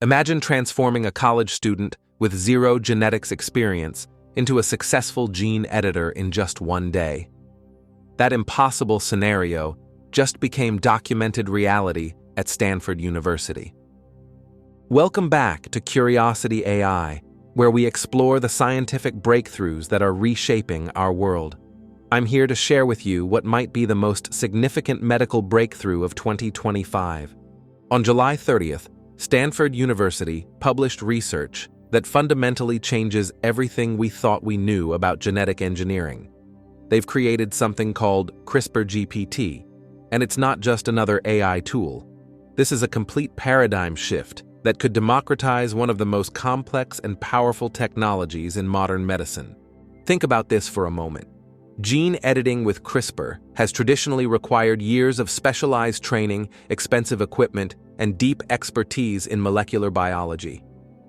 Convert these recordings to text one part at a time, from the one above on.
Imagine transforming a college student with zero genetics experience into a successful gene editor in just one day. That impossible scenario just became documented reality at Stanford University. Welcome back to Curiosity AI, where we explore the scientific breakthroughs that are reshaping our world. I'm here to share with you what might be the most significant medical breakthrough of 2025. On July 30th, Stanford University published research that fundamentally changes everything we thought we knew about genetic engineering. They've created something called CRISPR-GPT, and it's not just another AI tool. This is a complete paradigm shift that could democratize one of the most complex and powerful technologies in modern medicine. Think about this for a moment. Gene editing with CRISPR has traditionally required years of specialized training, expensive equipment, and deep expertise in molecular biology.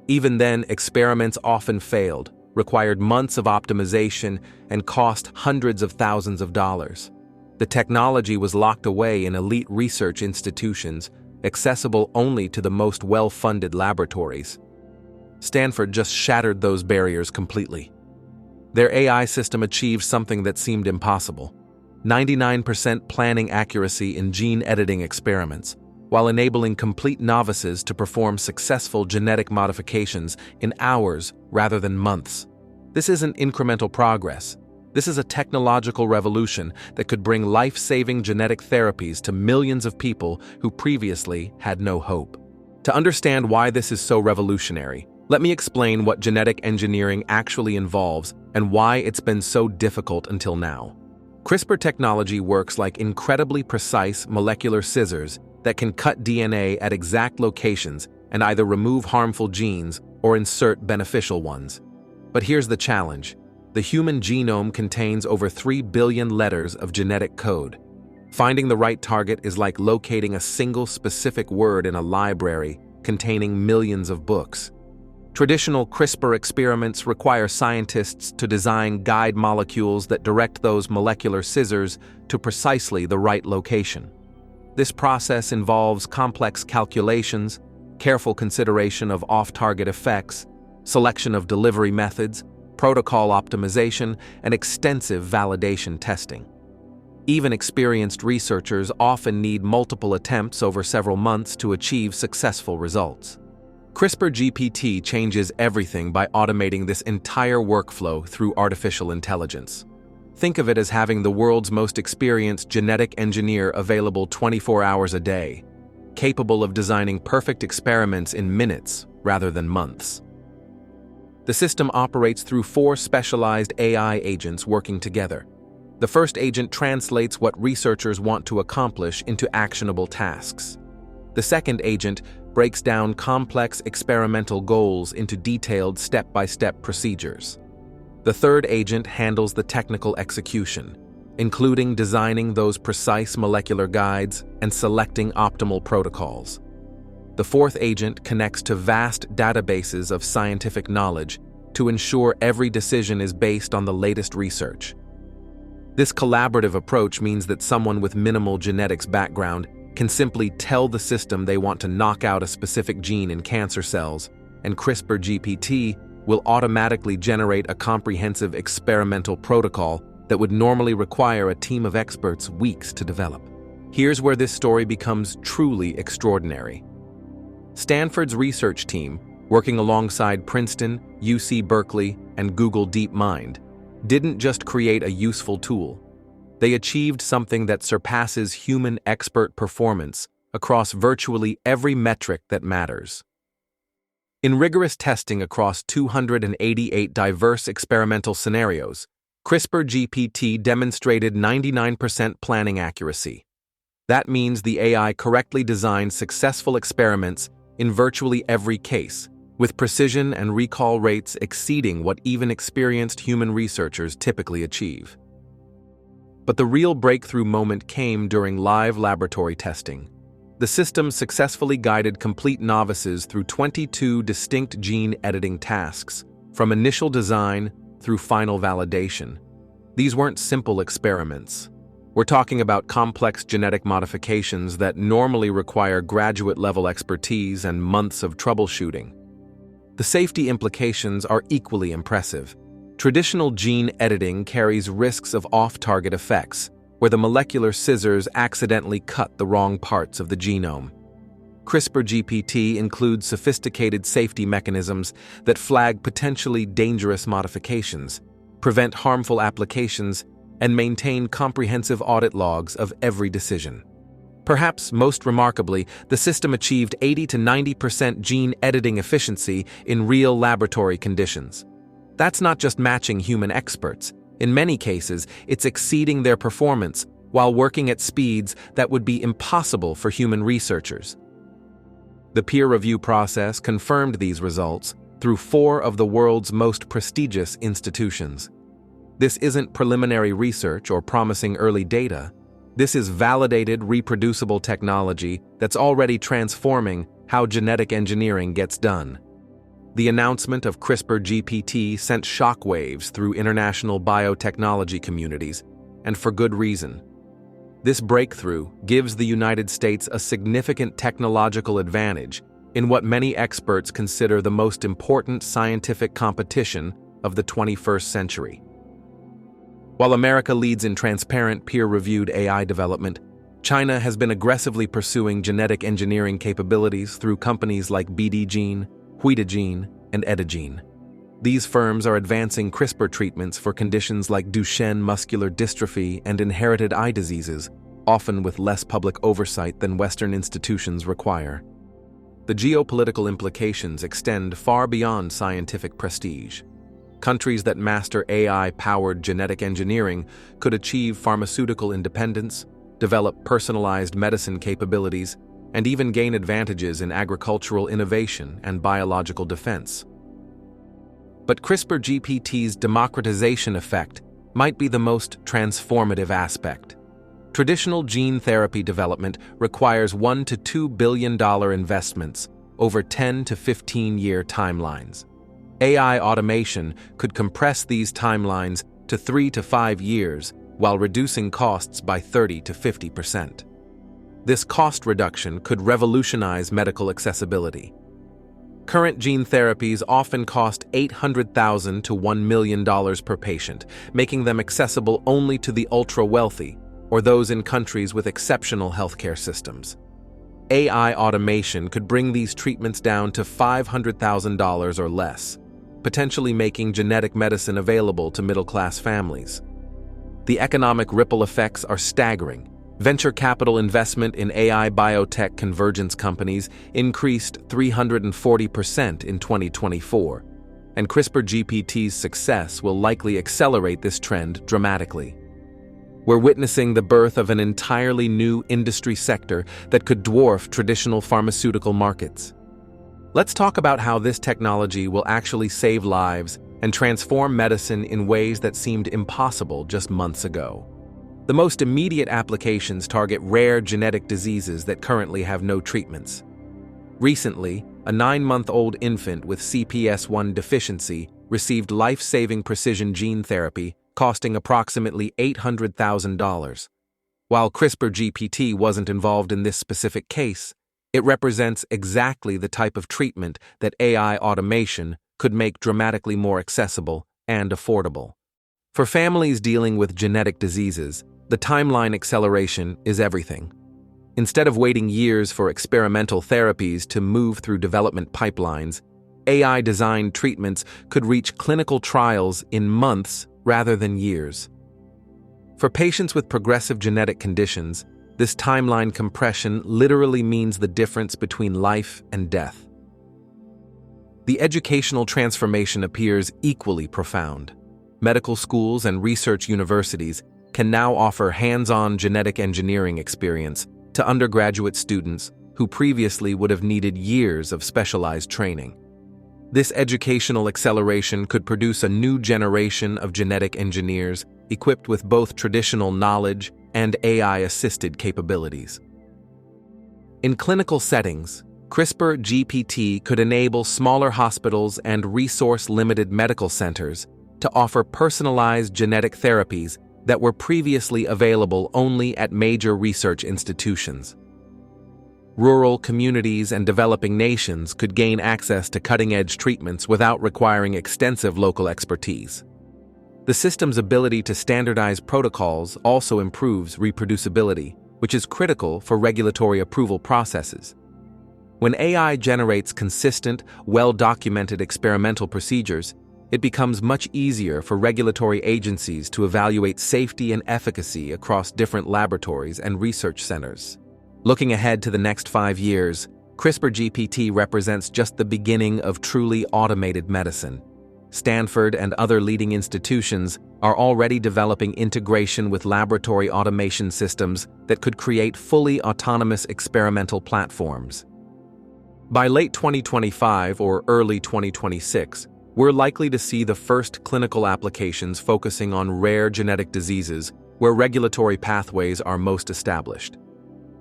Even then, experiments often failed, required months of optimization, and cost hundreds of thousands of dollars. The technology was locked away in elite research institutions, accessible only to the most well-funded laboratories. Stanford just shattered those barriers completely. Their AI system achieved something that seemed impossible: 99% planning accuracy in gene editing experiments, while enabling complete novices to perform successful genetic modifications in hours rather than months. This isn't incremental progress. This is a technological revolution that could bring life-saving genetic therapies to millions of people who previously had no hope. To understand why this is so revolutionary, let me explain what genetic engineering actually involves and why it's been so difficult until now. CRISPR technology works like incredibly precise molecular scissors that can cut DNA at exact locations and either remove harmful genes or insert beneficial ones. But here's the challenge. The human genome contains over 3 billion letters of genetic code. Finding the right target is like locating a single specific word in a library containing millions of books. Traditional CRISPR experiments require scientists to design guide molecules that direct those molecular scissors to precisely the right location. This process involves complex calculations, careful consideration of off-target effects, selection of delivery methods, protocol optimization, and extensive validation testing. Even experienced researchers often need multiple attempts over several months to achieve successful results. CRISPR-GPT changes everything by automating this entire workflow through artificial intelligence. Think of it as having the world's most experienced genetic engineer available 24 hours a day, capable of designing perfect experiments in minutes rather than months. The system operates through 4 specialized AI agents working together. The first agent translates what researchers want to accomplish into actionable tasks. The second agent breaks down complex experimental goals into detailed step-by-step procedures. The third agent handles the technical execution, including designing those precise molecular guides and selecting optimal protocols. The fourth agent connects to vast databases of scientific knowledge to ensure every decision is based on the latest research. This collaborative approach means that someone with minimal genetics background can simply tell the system they want to knock out a specific gene in cancer cells, and CRISPR-GPT will automatically generate a comprehensive experimental protocol that would normally require a team of experts weeks to develop. Here's where this story becomes truly extraordinary. Stanford's research team, working alongside Princeton, UC Berkeley, and Google DeepMind, didn't just create a useful tool. They achieved something that surpasses human expert performance across virtually every metric that matters. In rigorous testing across 288 diverse experimental scenarios, CRISPR-GPT demonstrated 99% planning accuracy. That means the AI correctly designed successful experiments in virtually every case, with precision and recall rates exceeding what even experienced human researchers typically achieve. But the real breakthrough moment came during live laboratory testing. The system successfully guided complete novices through 22 distinct gene editing tasks, from initial design through final validation. These weren't simple experiments. We're talking about complex genetic modifications that normally require graduate-level expertise and months of troubleshooting. The safety implications are equally impressive. Traditional gene editing carries risks of off-target effects, where the molecular scissors accidentally cut the wrong parts of the genome. CRISPR-GPT includes sophisticated safety mechanisms that flag potentially dangerous modifications, prevent harmful applications, and maintain comprehensive audit logs of every decision. Perhaps most remarkably, the system achieved 80 to 90% gene editing efficiency in real laboratory conditions. That's not just matching human experts. In many cases, it's exceeding their performance while working at speeds that would be impossible for human researchers. The peer review process confirmed these results through 4 of the world's most prestigious institutions. This isn't preliminary research or promising early data. This is validated, reproducible technology that's already transforming how genetic engineering gets done. The announcement of CRISPR-GPT sent shockwaves through international biotechnology communities, and for good reason. This breakthrough gives the United States a significant technological advantage in what many experts consider the most important scientific competition of the 21st century. While America leads in transparent, peer-reviewed AI development, China has been aggressively pursuing genetic engineering capabilities through companies like BDgene, Huidagene, and Edagene. These firms are advancing CRISPR treatments for conditions like Duchenne muscular dystrophy and inherited eye diseases, often with less public oversight than Western institutions require. The geopolitical implications extend far beyond scientific prestige. Countries that master AI-powered genetic engineering could achieve pharmaceutical independence, develop personalized medicine capabilities, and even gain advantages in agricultural innovation and biological defense. But CRISPR-GPT's democratization effect might be the most transformative aspect. Traditional gene therapy development requires $1 to $2 billion investments over 10 to 15-year timelines. AI automation could compress these timelines to 3 to 5 years while reducing costs by 30 to 50%. This cost reduction could revolutionize medical accessibility. Current gene therapies often cost $800,000 to $1 million per patient, making them accessible only to the ultra-wealthy or those in countries with exceptional healthcare systems. AI automation could bring these treatments down to $500,000 or less, potentially making genetic medicine available to middle-class families. The economic ripple effects are staggering. Venture capital investment in AI biotech convergence companies increased 340% in 2024, and CRISPR-GPT's success will likely accelerate this trend dramatically. We're witnessing the birth of an entirely new industry sector that could dwarf traditional pharmaceutical markets. Let's talk about how this technology will actually save lives and transform medicine in ways that seemed impossible just months ago. The most immediate applications target rare genetic diseases that currently have no treatments. Recently, a 9-month-old infant with CPS1 deficiency received life-saving precision gene therapy costing approximately $800,000. While CRISPR-GPT wasn't involved in this specific case, it represents exactly the type of treatment that AI automation could make dramatically more accessible and affordable. For families dealing with genetic diseases, the timeline acceleration is everything. Instead of waiting years for experimental therapies to move through development pipelines, AI-designed treatments could reach clinical trials in months rather than years. For patients with progressive genetic conditions, this timeline compression literally means the difference between life and death. The educational transformation appears equally profound. Medical schools and research universities can now offer hands-on genetic engineering experience to undergraduate students who previously would have needed years of specialized training. This educational acceleration could produce a new generation of genetic engineers equipped with both traditional knowledge and AI-assisted capabilities. In clinical settings, CRISPR-GPT could enable smaller hospitals and resource-limited medical centers to offer personalized genetic therapies that were previously available only at major research institutions. Rural communities and developing nations could gain access to cutting-edge treatments without requiring extensive local expertise. The system's ability to standardize protocols also improves reproducibility, which is critical for regulatory approval processes. When AI generates consistent, well-documented experimental procedures, it becomes much easier for regulatory agencies to evaluate safety and efficacy across different laboratories and research centers. Looking ahead to the next 5 years, CRISPR-GPT represents just the beginning of truly automated medicine. Stanford and other leading institutions are already developing integration with laboratory automation systems that could create fully autonomous experimental platforms. By late 2025 or early 2026, we're likely to see the first clinical applications focusing on rare genetic diseases where regulatory pathways are most established.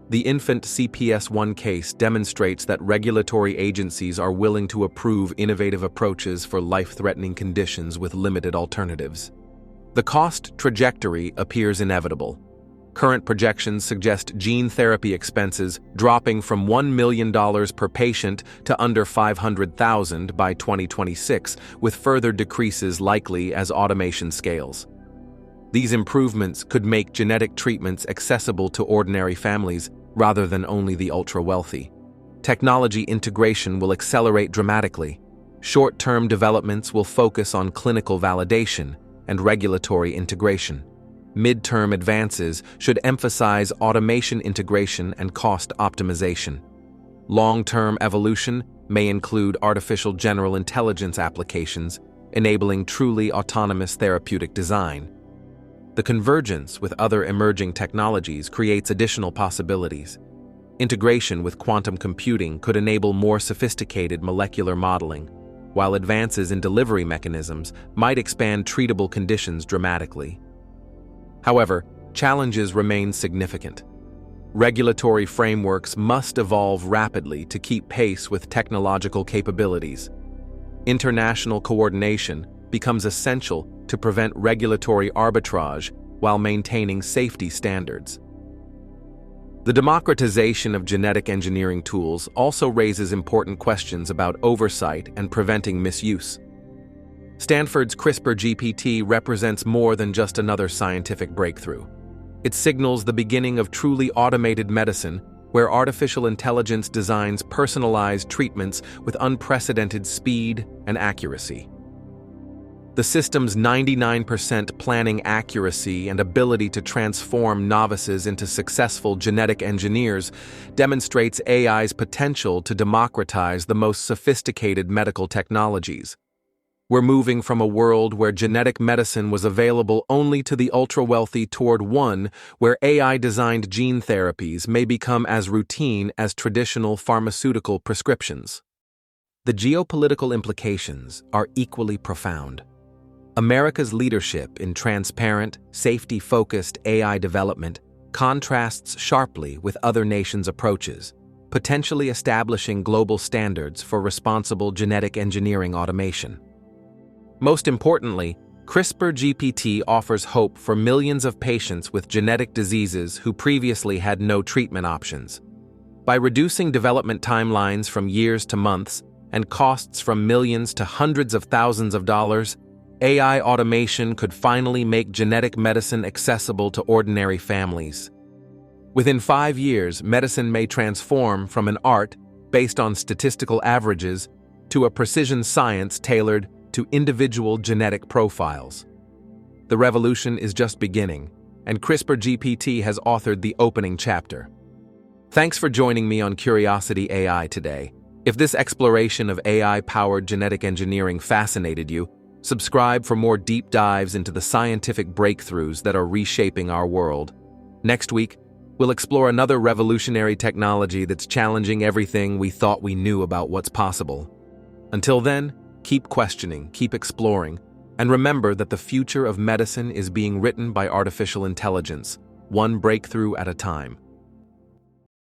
The infant CPS1 case demonstrates that regulatory agencies are willing to approve innovative approaches for life-threatening conditions with limited alternatives. The cost trajectory appears inevitable. Current projections suggest gene therapy expenses dropping from $1 million per patient to under $500,000 by 2026, with further decreases likely as automation scales. These improvements could make genetic treatments accessible to ordinary families rather than only the ultra-wealthy. Technology integration will accelerate dramatically. Short-term developments will focus on clinical validation and regulatory integration. Mid-term advances should emphasize automation integration and cost optimization. Long-term evolution may include artificial general intelligence applications, enabling truly autonomous therapeutic design. The convergence with other emerging technologies creates additional possibilities. Integration with quantum computing could enable more sophisticated molecular modeling, while advances in delivery mechanisms might expand treatable conditions dramatically. However, challenges remain significant. Regulatory frameworks must evolve rapidly to keep pace with technological capabilities. International coordination becomes essential to prevent regulatory arbitrage while maintaining safety standards. The democratization of genetic engineering tools also raises important questions about oversight and preventing misuse. Stanford's CRISPR-GPT represents more than just another scientific breakthrough. It signals the beginning of truly automated medicine, where artificial intelligence designs personalized treatments with unprecedented speed and accuracy. The system's 99% planning accuracy and ability to transform novices into successful genetic engineers demonstrates AI's potential to democratize the most sophisticated medical technologies. We're moving from a world where genetic medicine was available only to the ultra-wealthy toward one where AI-designed gene therapies may become as routine as traditional pharmaceutical prescriptions. The geopolitical implications are equally profound. America's leadership in transparent, safety-focused AI development contrasts sharply with other nations' approaches, potentially establishing global standards for responsible genetic engineering automation. Most importantly, CRISPR-GPT offers hope for millions of patients with genetic diseases who previously had no treatment options. By reducing development timelines from years to months and costs from millions to hundreds of thousands of dollars, AI automation could finally make genetic medicine accessible to ordinary families. Within 5 years, medicine may transform from an art based on statistical averages to a precision science tailored to individual genetic profiles. The revolution is just beginning, and CRISPR-GPT has authored the opening chapter. Thanks for joining me on Curiosity AI today. If this exploration of AI-powered genetic engineering fascinated you, subscribe for more deep dives into the scientific breakthroughs that are reshaping our world. Next week, we'll explore another revolutionary technology that's challenging everything we thought we knew about what's possible. Until then, keep questioning, keep exploring, and remember that the future of medicine is being written by artificial intelligence, one breakthrough at a time.